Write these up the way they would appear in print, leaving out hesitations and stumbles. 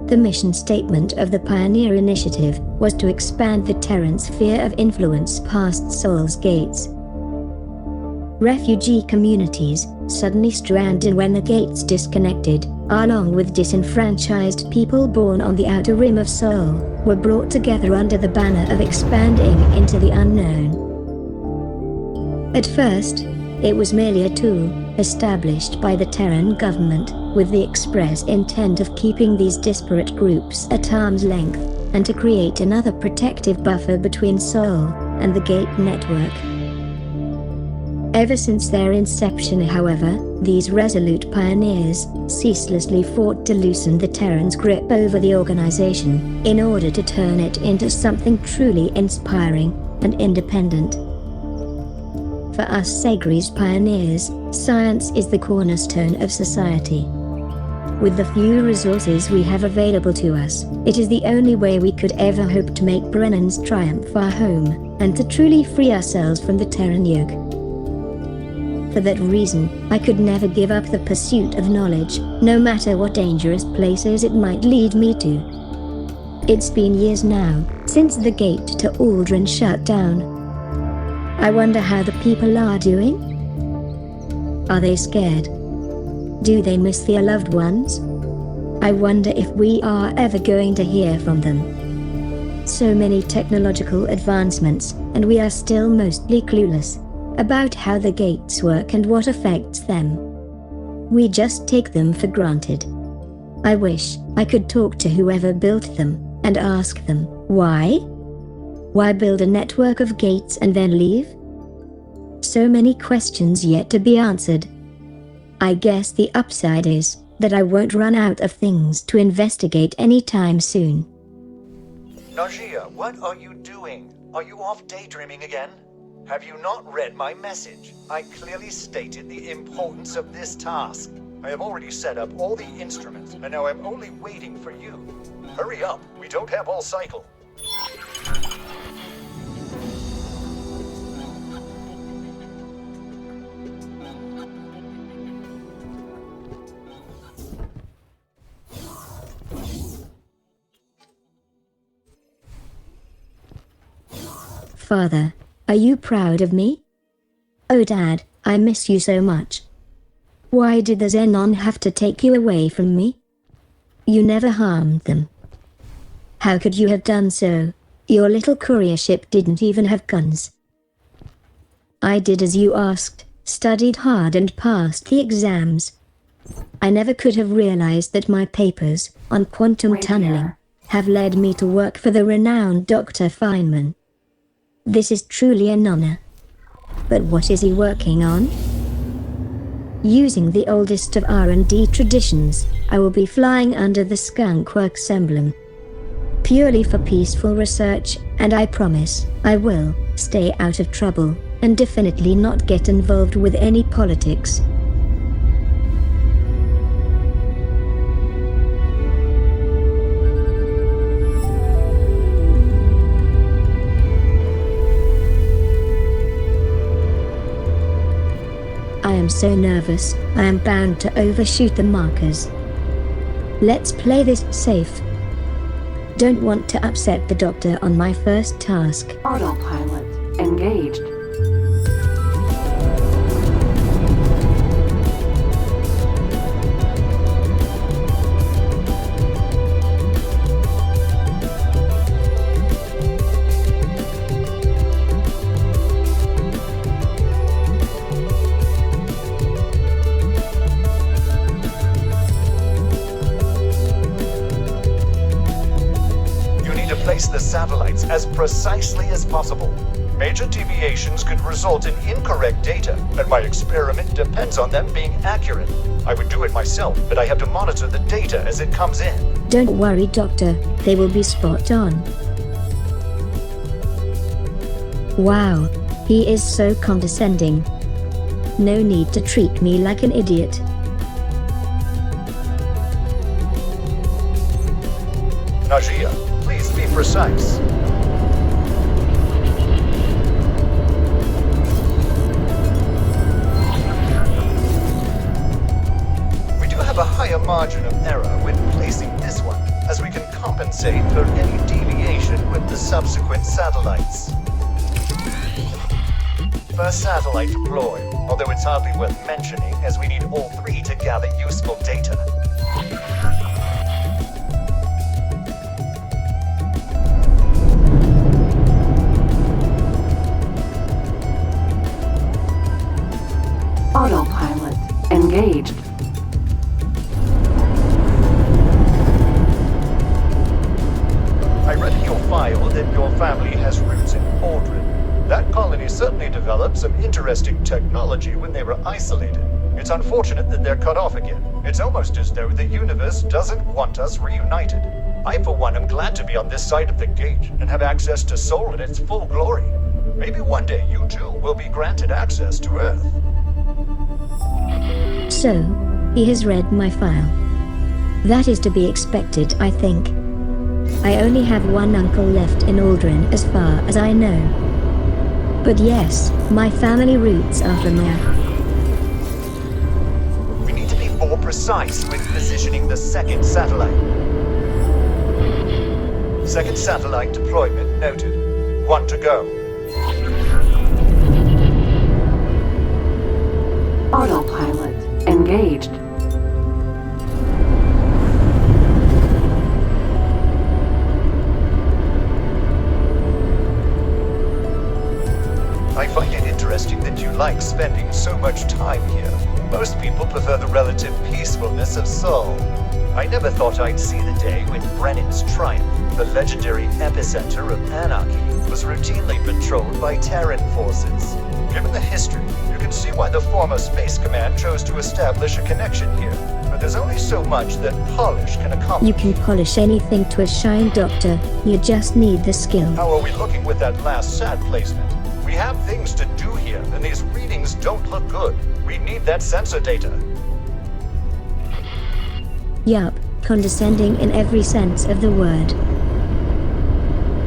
The mission statement of the Pioneer Initiative was to expand the Terran sphere of influence past Sol's gates. Refugee communities, suddenly stranded when the gates disconnected, along with disenfranchised people born on the outer rim of Sol, were brought together under the banner of expanding into the unknown. At first, it was merely a tool, established by the Terran government, with the express intent of keeping these disparate groups at arm's length, and to create another protective buffer between Sol and the Gate network. Ever since their inception, however, these resolute pioneers ceaselessly fought to loosen the Terran's grip over the organization, in order to turn it into something truly inspiring and independent. For us Segri's pioneers, science is the cornerstone of society. With the few resources we have available to us, it is the only way we could ever hope to make Brennan's triumph our home, and to truly free ourselves from the Terran yoke. For that reason, I could never give up the pursuit of knowledge, no matter what dangerous places it might lead me to. It's been years now, since the gate to Aldrin shut down. I wonder how the people are doing? Are they scared? Do they miss their loved ones? I wonder if we are ever going to hear from them. So many technological advancements, and we are still mostly clueless about how the gates work and what affects them. We just take them for granted. I wish I could talk to whoever built them, and ask them, why? Why build a network of gates and then leave? So many questions yet to be answered. I guess the upside is that I won't run out of things to investigate anytime soon. Najia, what are you doing? Are you off daydreaming again? Have you not read my message? I clearly stated the importance of this task. I have already set up all the instruments, and now I'm only waiting for you. Hurry up, we don't have all cycle. Father, are you proud of me? Oh Dad, I miss you so much. Why did the Xenon have to take you away from me? You never harmed them. How could you have done so? Your little courier ship didn't even have guns. I did as you asked, studied hard and passed the exams. I never could have realized that my papers on quantum tunneling have led me to work for the renowned Dr. Feynman. This is truly an honor. But what is he working on? Using the oldest of R&D traditions, I will be flying under the Skunk Works emblem. Purely for peaceful research, and I promise, I will stay out of trouble, and definitely not get involved with any politics. I am so nervous, I am bound to overshoot the markers. Let's play this safe. Don't want to upset the doctor on my first task. Autopilot engaged. Place the satellites as precisely as possible. Major deviations could result in incorrect data, and my experiment depends on them being accurate. I would do it myself, but I have to monitor the data as it comes in. Don't worry, Doctor, they will be spot on. Wow, he is so condescending. No need to treat me like an idiot. Najia, please be precise. We do have a higher margin of error when placing this one, as we compensate for any deviation with the subsequent satellites. First satellite deployed, although it's hardly worth mentioning as we need all three to gather useful data. Autopilot engaged. I read in your file that your family has roots in Aldrin. That colony certainly developed some interesting technology when they were isolated. It's unfortunate that they're cut off again. It's almost as though the universe doesn't want us reunited. I, for one, am glad to be on this side of the gate and have access to Sol in its full glory. Maybe one day you too will be granted access to Earth. So, he has read my file. That is to be expected, I think. I only have one uncle left in Aldrin as far as I know. But yes, my family roots are from there. We need to be more precise with positioning the second satellite. Second satellite deployment noted. 1 to go. Autopilot engaged. I find it interesting that you like spending so much time here. Most people prefer the relative peacefulness of Sol. I never thought I'd see the day when Brennan's Triumph, the legendary epicenter of anarchy, was routinely patrolled by Terran forces. Given the history, you can see why the former Space Command chose to establish a connection here. But there's only so much that polish can accomplish. You can polish anything to a shine, Doctor. You just need the skill. How are we looking with that last SAT placement? We have things to do here, and these readings don't look good. We need that sensor data. Yup, condescending in every sense of the word.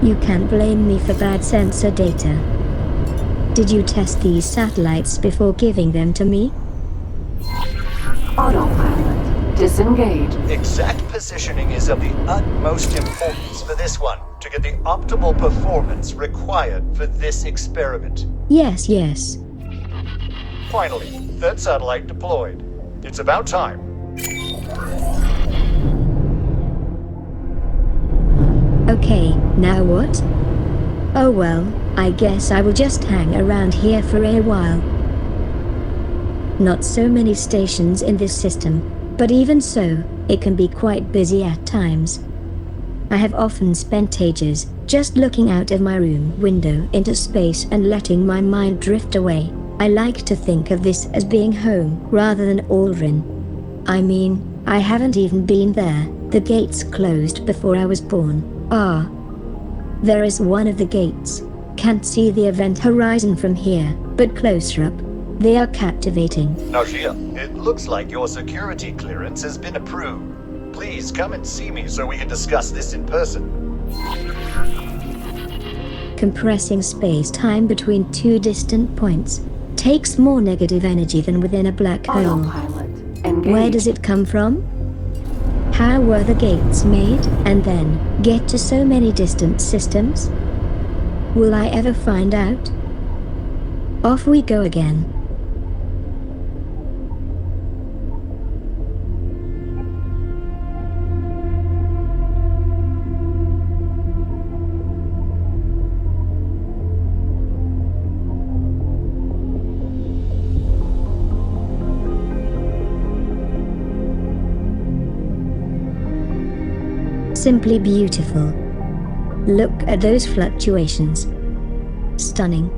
You can't blame me for bad sensor data. Did you test these satellites before giving them to me? Autopilot disengage. Exact positioning is of the utmost importance for this one, to get the optimal performance required for this experiment. Yes, yes. Finally, third satellite deployed. It's about time. Okay, now what? Oh well, I guess I will just hang around here for a while. Not so many stations in this system, but even so, it can be quite busy at times. I have often spent ages just looking out of my room window into space and letting my mind drift away. I like to think of this as being home rather than Aldrin. I mean, I haven't even been there. The gates closed before I was born. Ah. There is one of the gates. Can't see the event horizon from here, but closer up, they are captivating. Najia, it looks like your security clearance has been approved. Please come and see me so we can discuss this in person. Compressing space-time between two distant points takes more negative energy than within a black hole. Autopilot engaged. Where does it come from? How were the gates made, and then get to so many distant systems? Will I ever find out? Off we go again. Simply beautiful. Look at those fluctuations. Stunning.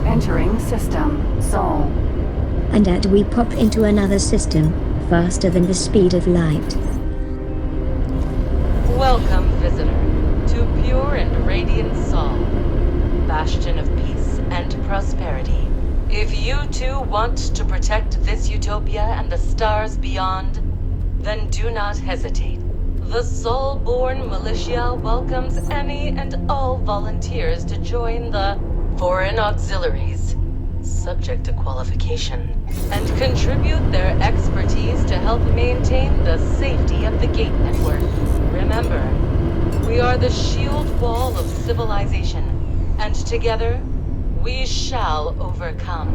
Entering system. Sol. And as we pop into another system, faster than the speed of light. Welcome, visitor, to pure and radiant Sol, bastion of peace and prosperity. If you too want to protect this utopia and the stars beyond, then do not hesitate. The Sol-born militia welcomes any and all volunteers to join the foreign auxiliaries. subject to qualification, and contribute their expertise to help maintain the safety of the Gate Network. Remember, we are the shield wall of civilization, and together, we shall overcome.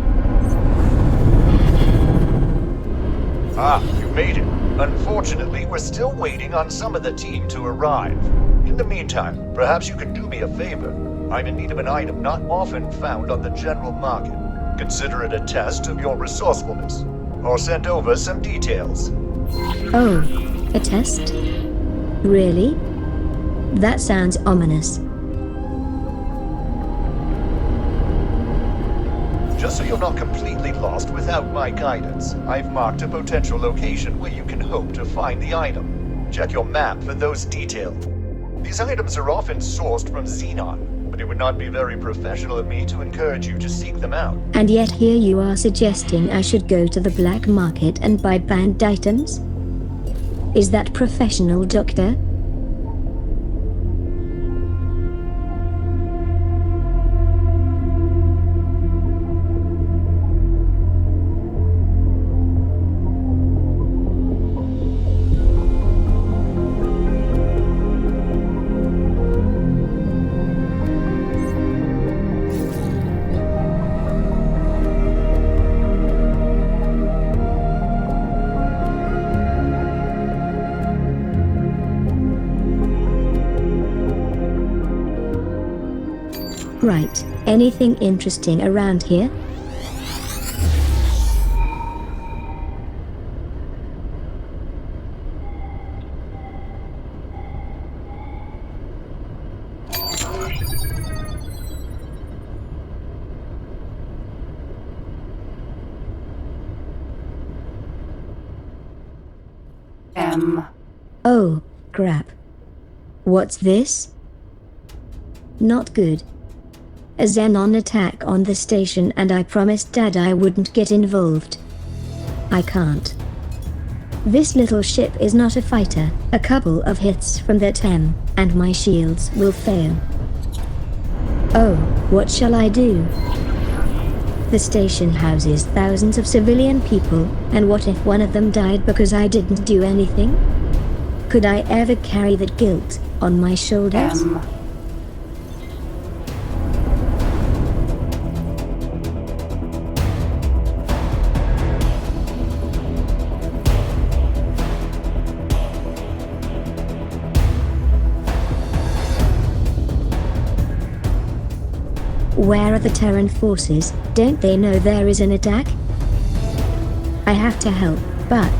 Ah, you made it. Unfortunately, we're still waiting on some of the team to arrive. In the meantime, perhaps you could do me a favor. I'm in need of an item not often found on the general market. Consider it a test of your resourcefulness. I'll send over some details. Oh, a test? Really? That sounds ominous. Just so you're not completely lost without my guidance, I've marked a potential location where you can hope to find the item. Check your map for those details. These items are often sourced from Xenon, but it would not be very professional of me to encourage you to seek them out. And yet here you are suggesting I should go to the black market and buy banned items? Is that professional, Doctor? Right. Anything interesting around here? Oh, crap. What's this? Not good. A Xenon attack on the station, and I promised Dad I wouldn't get involved. I can't. This little ship is not a fighter. A couple of hits from that M, and my shields will fail. Oh, what shall I do? The station houses thousands of civilian people, and what if one of them died because I didn't do anything? Could I ever carry that guilt on my shoulders? Where are the Terran forces? Don't they know there is an attack? I have to help, but...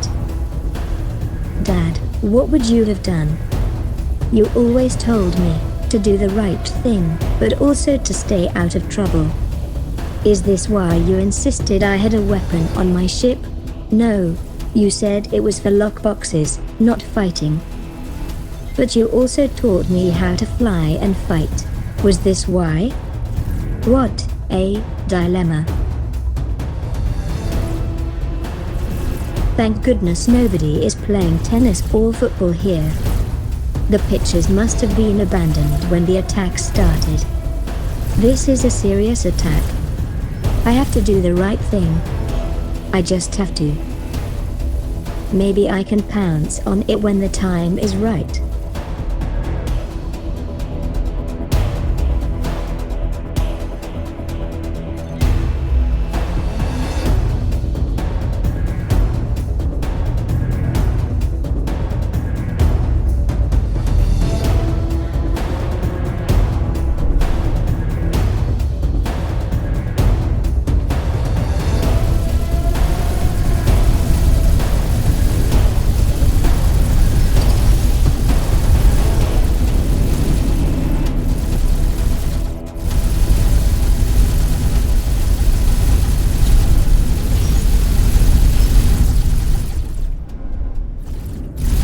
Dad, what would you have done? You always told me to do the right thing, but also to stay out of trouble. Is this why you insisted I had a weapon on my ship? No, you said it was for lockboxes, not fighting. But you also taught me how to fly and fight. Was this why? What a dilemma. Thank goodness nobody is playing tennis or football here. The pitches must have been abandoned when the attack started. This is a serious attack. I have to do the right thing. I just have to. Maybe I can pounce on it when the time is right.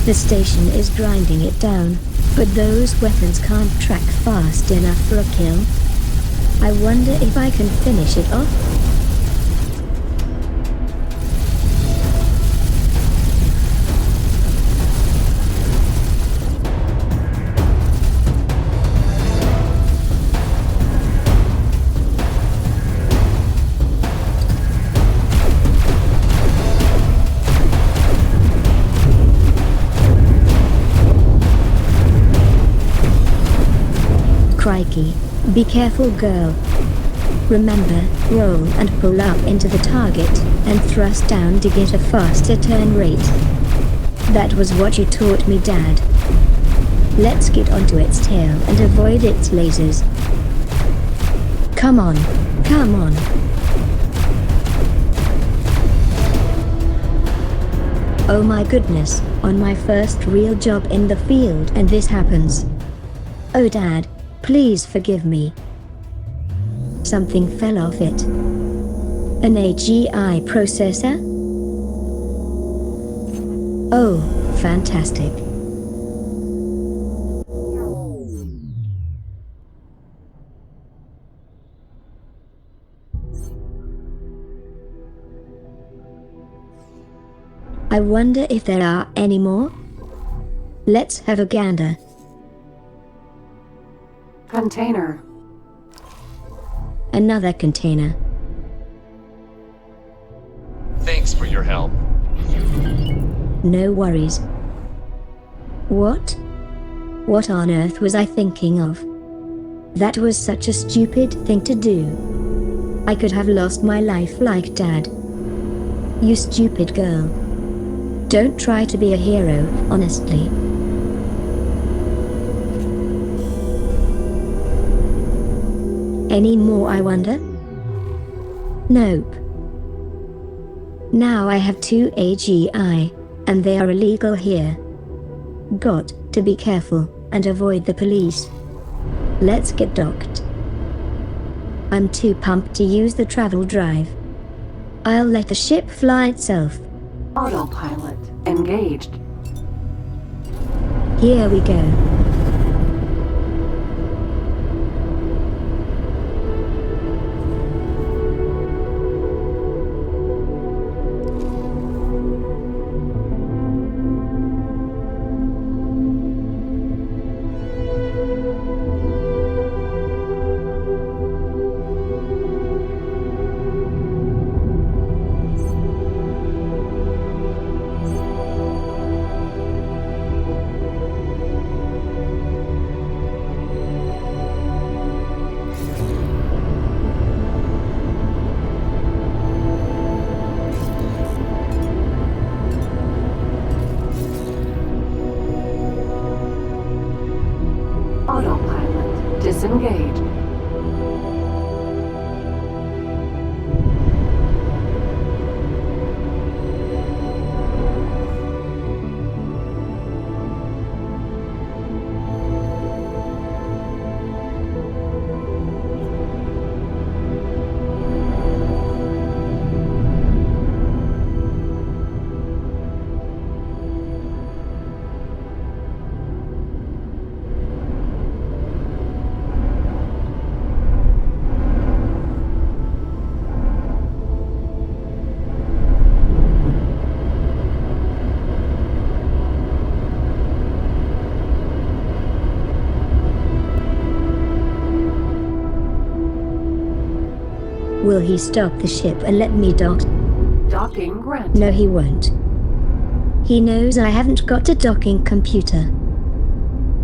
The station is grinding it down, but those weapons can't track fast enough for a kill. I wonder if I can finish it off? psyche. Be careful, girl. Remember, roll and pull up into the target, and thrust down to get a faster turn rate. That was what you taught me, Dad. Let's get onto its tail and avoid its lasers. Come on, come on. Oh my goodness, on my first real job in the field and this happens. Oh Dad, please forgive me. Something fell off it. An AGI processor? Oh, fantastic. I wonder if there are any more? Let's have a gander. Container. Another container. Thanks for your help. No worries. What? What on earth was I thinking of? That was such a stupid thing to do. I could have lost my life like Dad. You stupid girl. Don't try to be a hero, honestly. Any more, I wonder? Nope. Now I have 2 AGI, and they are illegal here. Got to be careful and avoid the police. Let's get docked. I'm too pumped to use the travel drive. I'll let the ship fly itself. Autopilot engaged. Here we go. Autopilot disengaged. Will he stop the ship and let me dock? Docking granted. No, he won't. He knows I haven't got a docking computer.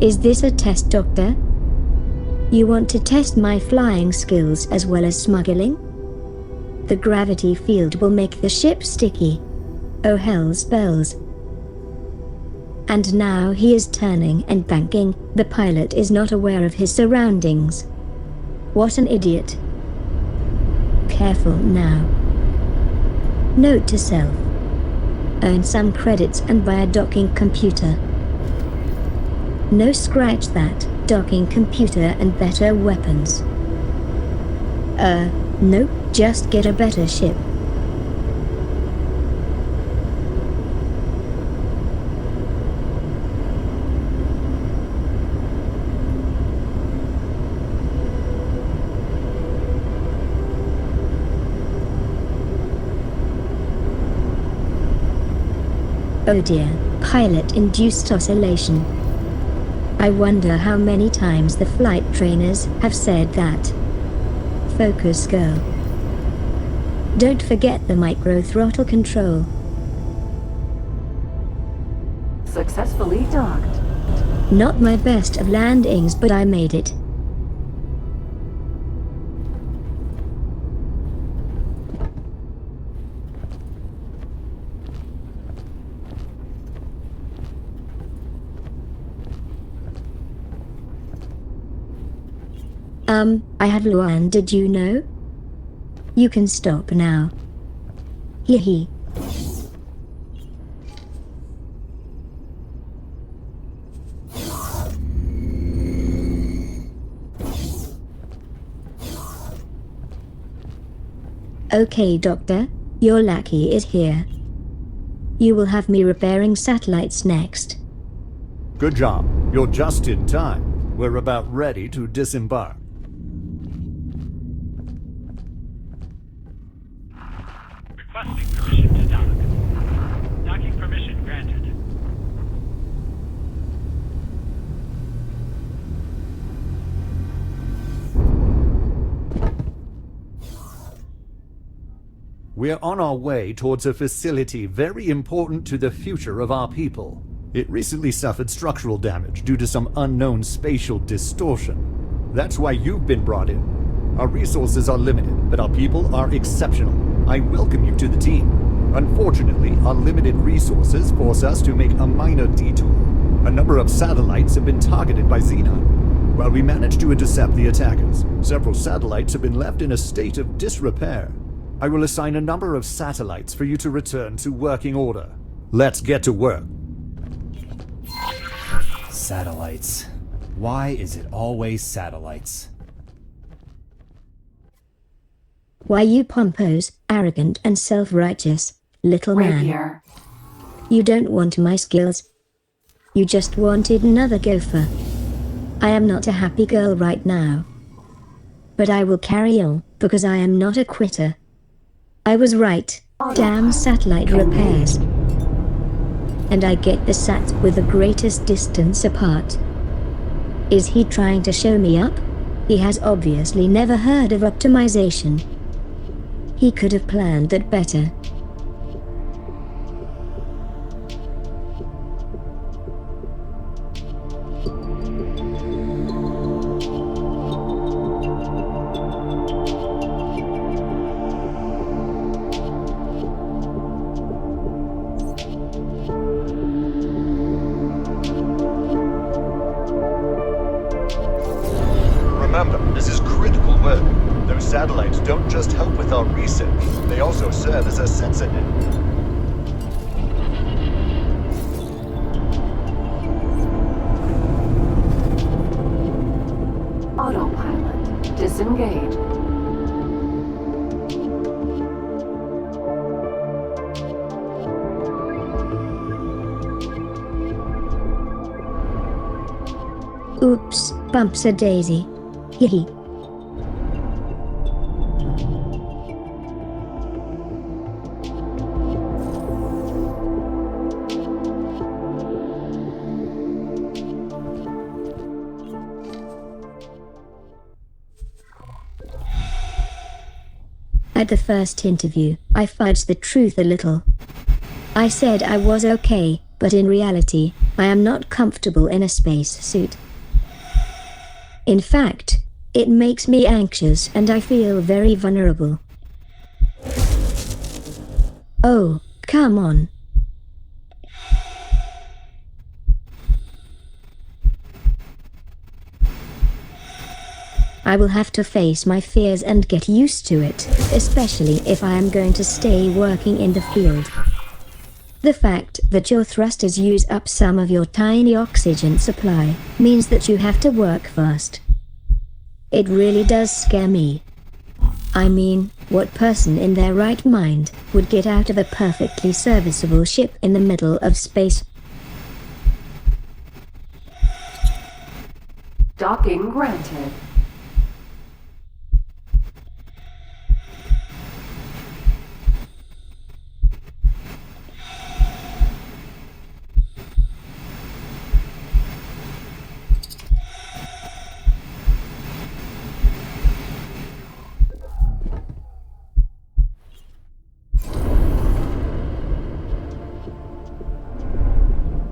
Is this a test, Doctor? You want to test my flying skills as well as smuggling? The gravity field will make the ship sticky. Oh hell's bells. And now he is turning and banking. The pilot is not aware of his surroundings. What an idiot. Careful now. Note to self. Earn some credits and buy a docking computer. No, scratch that. Docking computer and better weapons. Nope, just get a better ship. Oh dear, pilot-induced oscillation. I wonder how many times the flight trainers have said that. Focus, girl. Don't forget the micro-throttle control. Successfully docked. Not my best of landings, but I made it. I have Luan, did you know? You can stop now. Hee hee. Okay, Doctor, your lackey is here. You will have me repairing satellites next. Good job. You're just in time. We're about ready to disembark. Requesting permission to dock. Docking permission granted. We're on our way towards a facility very important to the future of our people. It recently suffered structural damage due to some unknown spatial distortion. That's why you've been brought in. Our resources are limited, but our people are exceptional. I welcome you to the team. Unfortunately, our limited resources force us to make a minor detour. A number of satellites have been targeted by Xenon. While we managed to intercept the attackers, several satellites have been left in a state of disrepair. I will assign a number of satellites for you to return to working order. Let's get to work. Satellites. Why is it always satellites? Why you pompous, arrogant and self-righteous, little man. Rapier. You don't want my skills. You just wanted another gopher. I am not a happy girl right now. But I will carry on, because I am not a quitter. I was right. Damn satellite repairs. And I get the sats with the greatest distance apart. Is he trying to show me up? He has obviously never heard of optimization. He could have planned that better. Remember, this is critical work. Those satellites don't just help with our research, they also serve as a sensor net. Autopilot. Disengage. Oops, bumps a daisy. Hee hee. At the first interview, I fudged the truth a little. I said I was okay, but in reality, I am not comfortable in a space suit. In fact, it makes me anxious and I feel very vulnerable. Oh, come on. I will have to face my fears and get used to it, especially if I am going to stay working in the field. The fact that your thrusters use up some of your tiny oxygen supply means that you have to work fast. It really does scare me. I mean, what person in their right mind would get out of a perfectly serviceable ship in the middle of space? Docking granted.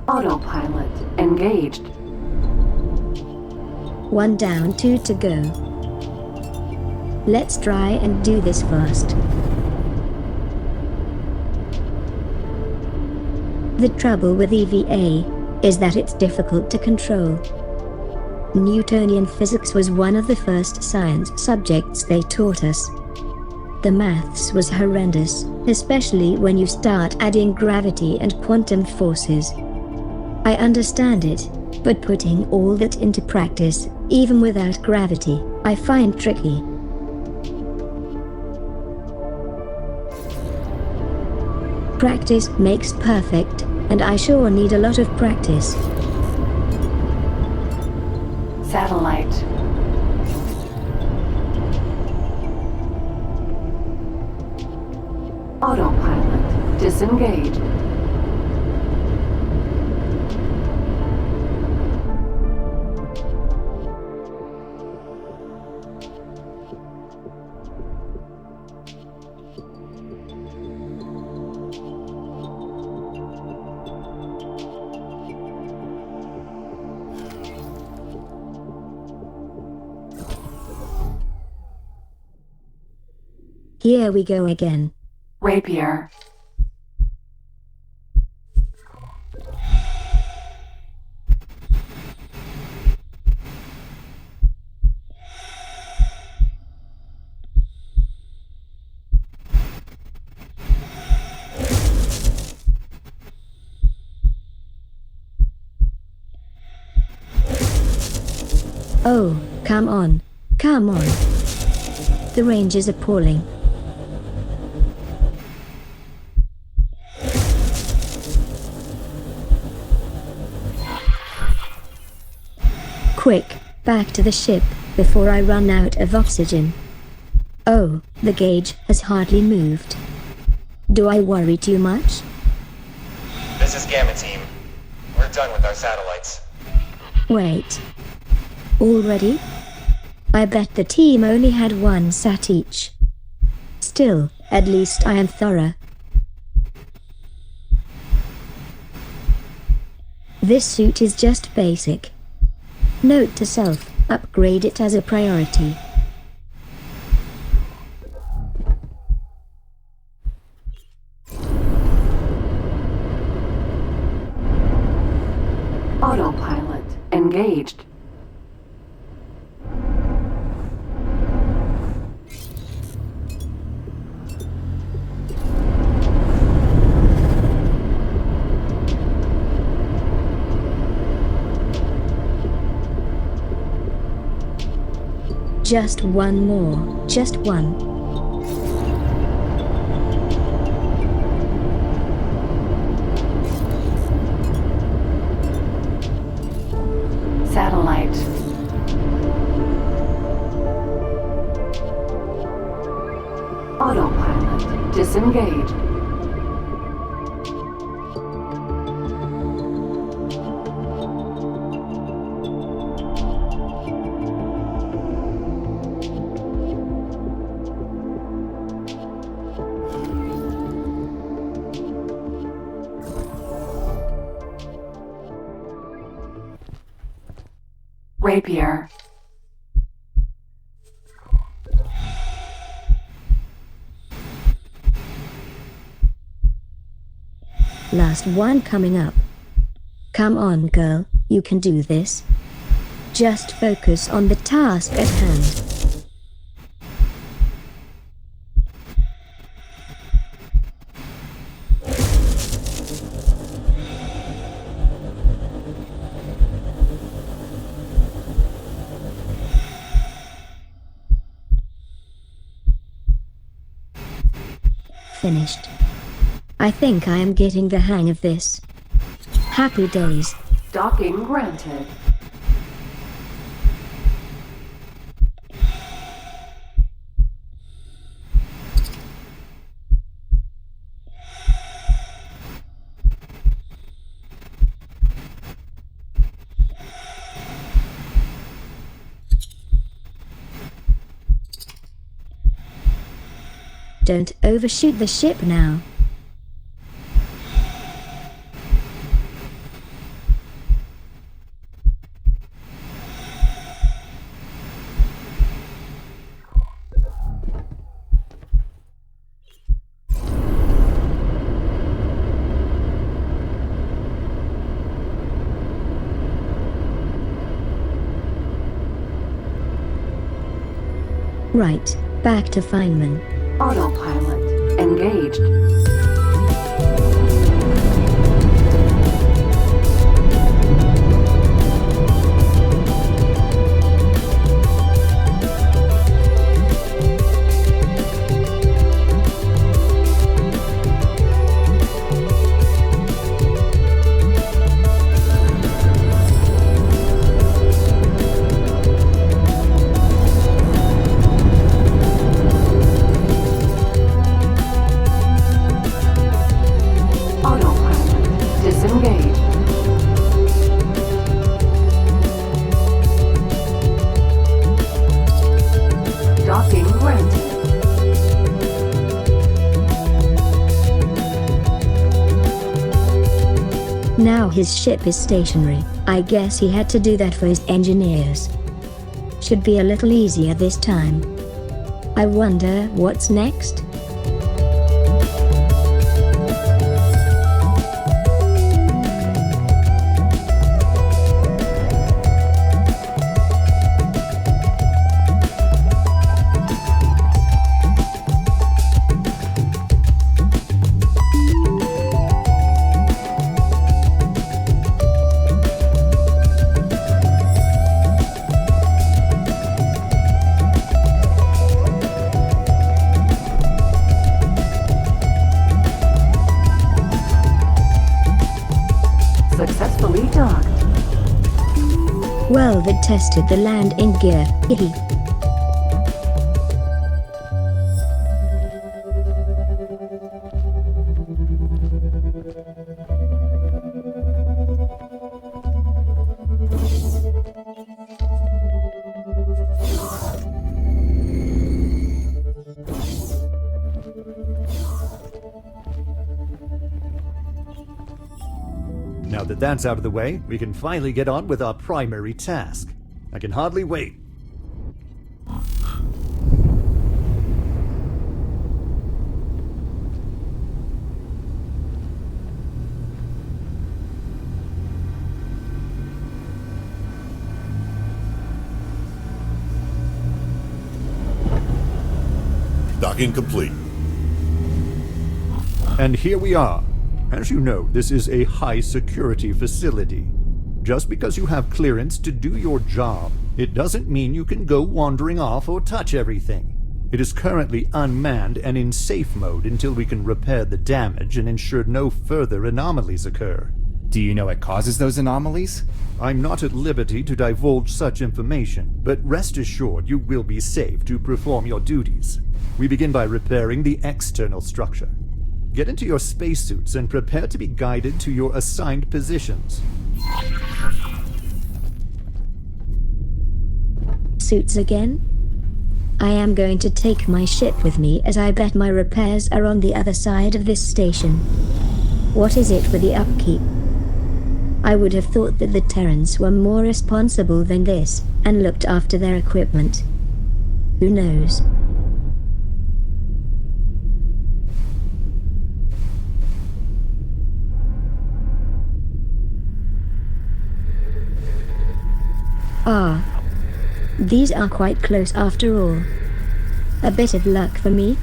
Autopilot engaged. 1 down, 2 to go. Let's try and do this fast. The trouble with EVA is that it's difficult to control. Newtonian physics was one of the first science subjects they taught us. The maths was horrendous, especially when you start adding gravity and quantum forces. I understand it, but putting all that into practice, even without gravity, I find tricky. Practice makes perfect, and I sure need a lot of practice. Satellite. Autopilot disengaged. Here we go again. Rapier. Oh, come on. Come on. The range is appalling. Quick, back to the ship, before I run out of oxygen. Oh, the gauge has hardly moved. Do I worry too much? This is Gamma Team. We're done with our satellites. Wait. Already? I bet the team only had one sat each. Still, at least I am thorough. This suit is just basic. Note to self, upgrade it as a priority. Autopilot engaged. Just one more, just one. Satellite. Autopilot disengaged. Rapier. Last one coming up. Come on, girl, you can do this. Just focus on the task at hand. Finished. I think I am getting the hang of this. Happy days. Docking granted. Don't overshoot the ship now. Right, back to Feynman. Autopilot engaged. Now his ship is stationary. I guess he had to do that for his engineers. Should be a little easier this time. I wonder what's next? Successfully docked. Well, that tested the landing gear. Hehe. Now that that's out of the way, we can finally get on with our primary task. I can hardly wait. Docking complete. And here we are. As you know, this is a high-security facility. Just because you have clearance to do your job, it doesn't mean you can go wandering off or touch everything. It is currently unmanned and in safe mode until we can repair the damage and ensure no further anomalies occur. Do you know what causes those anomalies? I'm not at liberty to divulge such information, but rest assured you will be safe to perform your duties. We begin by repairing the external structure. Get into your spacesuits and prepare to be guided to your assigned positions. Suits again? I am going to take my ship with me, as I bet my repairs are on the other side of this station. What is it for the upkeep? I would have thought that the Terrans were more responsible than this, and looked after their equipment. Who knows? Ah. These are quite close after all. A bit of luck for me.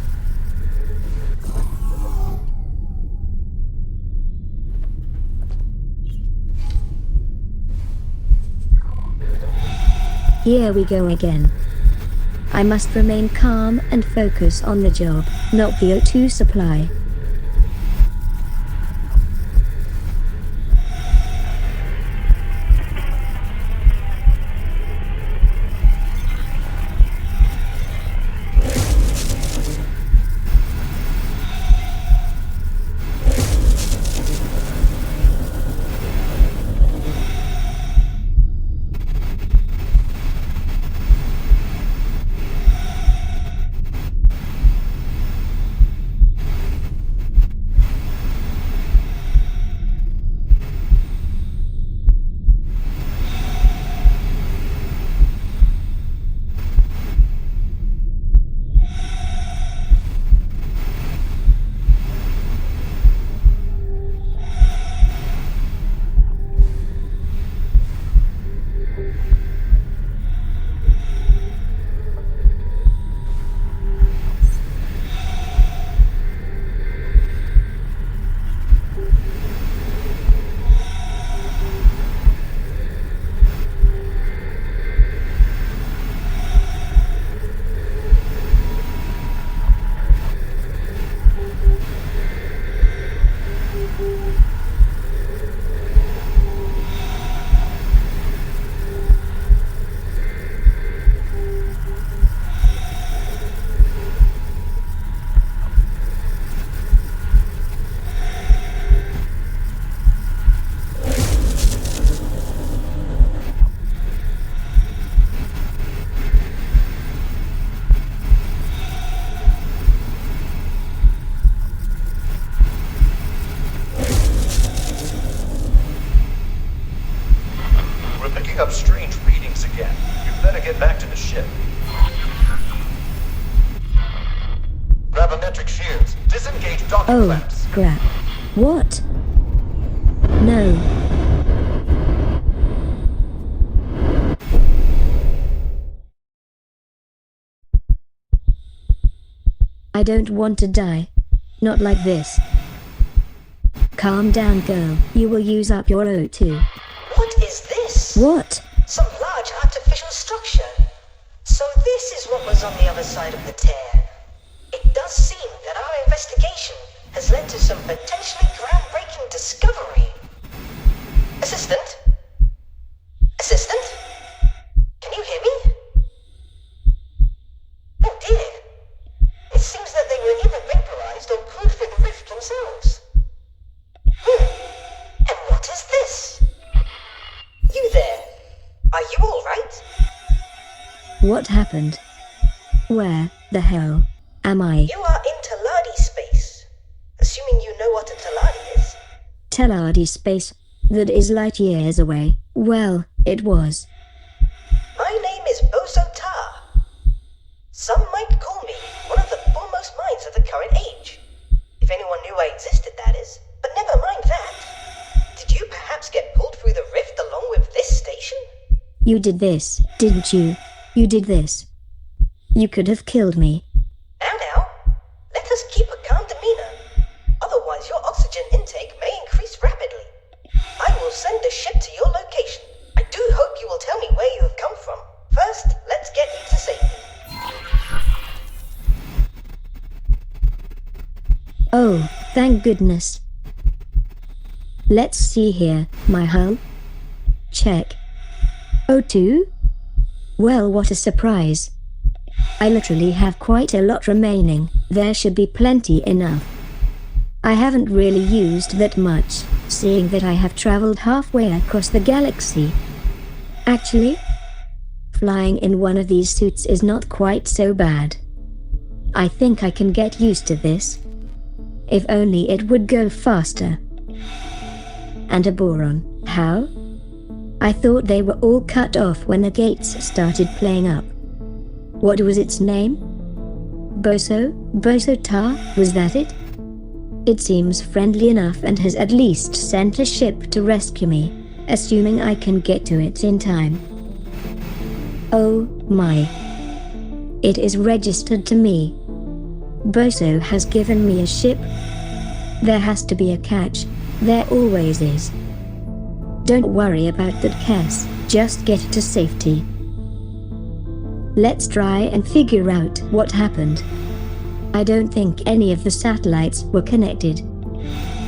Here we go again. I must remain calm and focus on the job, not the O2 supply. asymmetric shears. Disengage docking Oh, clamps. crap. What? No. I don't want to die. Not like this. Calm down, girl. You will use up your O2. What is this? What? Some large artificial structure. So this is what was on the other side of the tear. It does seem that our investigation has led to some potentially groundbreaking discovery. Assistant? Assistant? Can you hear me? Oh dear. It seems that they were either vaporized or pulled through the rift themselves. And what is this? You there? Are you alright? What happened? Where the hell am I? You are in Teladi space. Assuming you know what a Teladi is. Teladi space. That is light years away. Well, it was. My name is Boso Ta. Some might call me one of the foremost minds of the current age. If anyone knew I existed, that is. But never mind that. Did you perhaps get pulled through the rift along with this station? You did this, didn't you? You did this. You could have killed me. Now, let us keep a calm demeanor. Otherwise your oxygen intake may increase rapidly. I will send a ship to your location. I do hope you will tell me where you have come from. First, let's get you to safety. Oh, thank goodness. Let's see here, my hull. Check. O2? Well, what a surprise. I literally have quite a lot remaining. There should be plenty enough. I haven't really used that much, seeing that I have traveled halfway across the galaxy. Actually, flying in one of these suits is not quite so bad. I think I can get used to this. If only it would go faster. And a boron, how? I thought they were all cut off when the gates started playing up. What was its name? Boso? Boso Ta? Was that it? It seems friendly enough and has at least sent a ship to rescue me, assuming I can get to it in time. Oh my. It is registered to me. Boso has given me a ship. There has to be a catch. There always is. Don't worry about that, Cass. Just get to safety. Let's try and figure out what happened. I don't think any of the satellites were connected.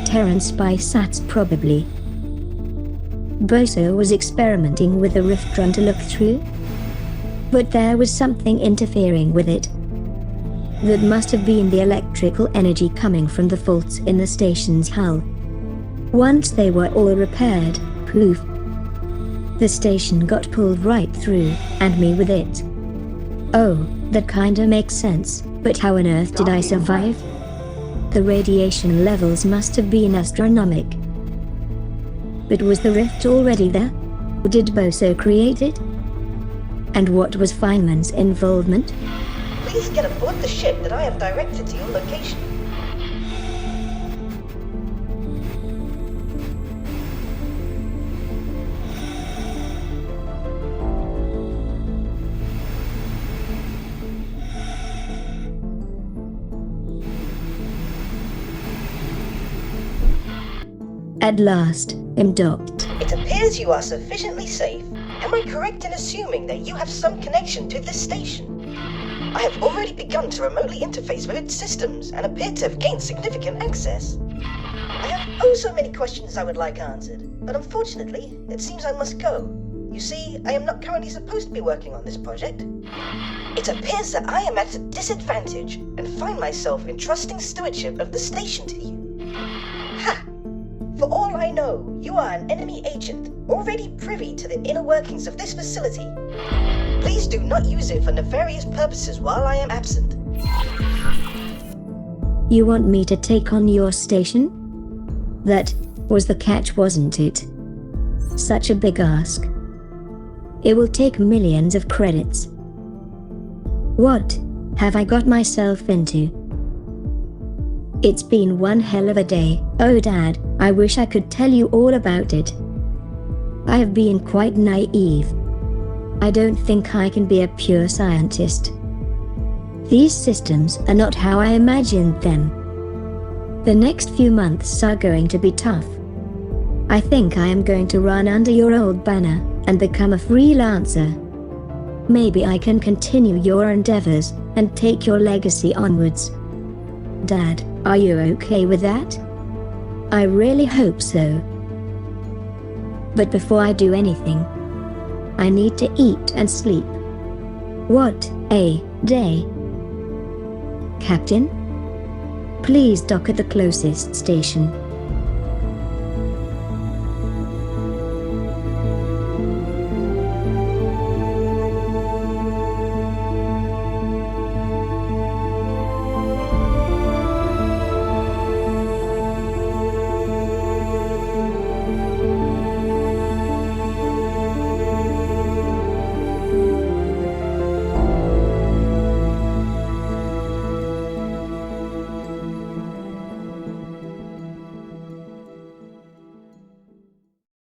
Terran spy sats probably. Boso was experimenting with the rift run to look through. But there was something interfering with it. That must have been the electrical energy coming from the faults in the station's hull. Once they were all repaired, poof. The station got pulled right through, and me with it. Oh, that kinda makes sense, but how on earth did I survive? The radiation levels must have been astronomical. But was the rift already there? Did Boso create it? And what was Feynman's involvement? Please get aboard the ship that I have directed to your location. At last, I'm docked. It appears you are sufficiently safe. Am I correct in assuming that you have some connection to this station? I have already begun to remotely interface with its systems and appear to have gained significant access. I have oh so many questions I would like answered, but unfortunately, it seems I must go. You see, I am not currently supposed to be working on this project. It appears that I am at a disadvantage and find myself entrusting stewardship of the station to you. Ha! For all I know, you are an enemy agent, already privy to the inner workings of this facility. Please do not use it for nefarious purposes while I am absent. You want me to take on your station? That was the catch, wasn't it? Such a big ask. It will take millions of credits. What have I got myself into? It's been one hell of a day. Oh Dad, I wish I could tell you all about it. I have been quite naive. I don't think I can be a pure scientist. These systems are not how I imagined them. The next few months are going to be tough. I think I am going to run under your old banner and become a freelancer. Maybe I can continue your endeavors and take your legacy onwards. Dad, are you okay with that? I really hope so. But before I do anything, I need to eat and sleep. What a day. Captain? Please dock at the closest station.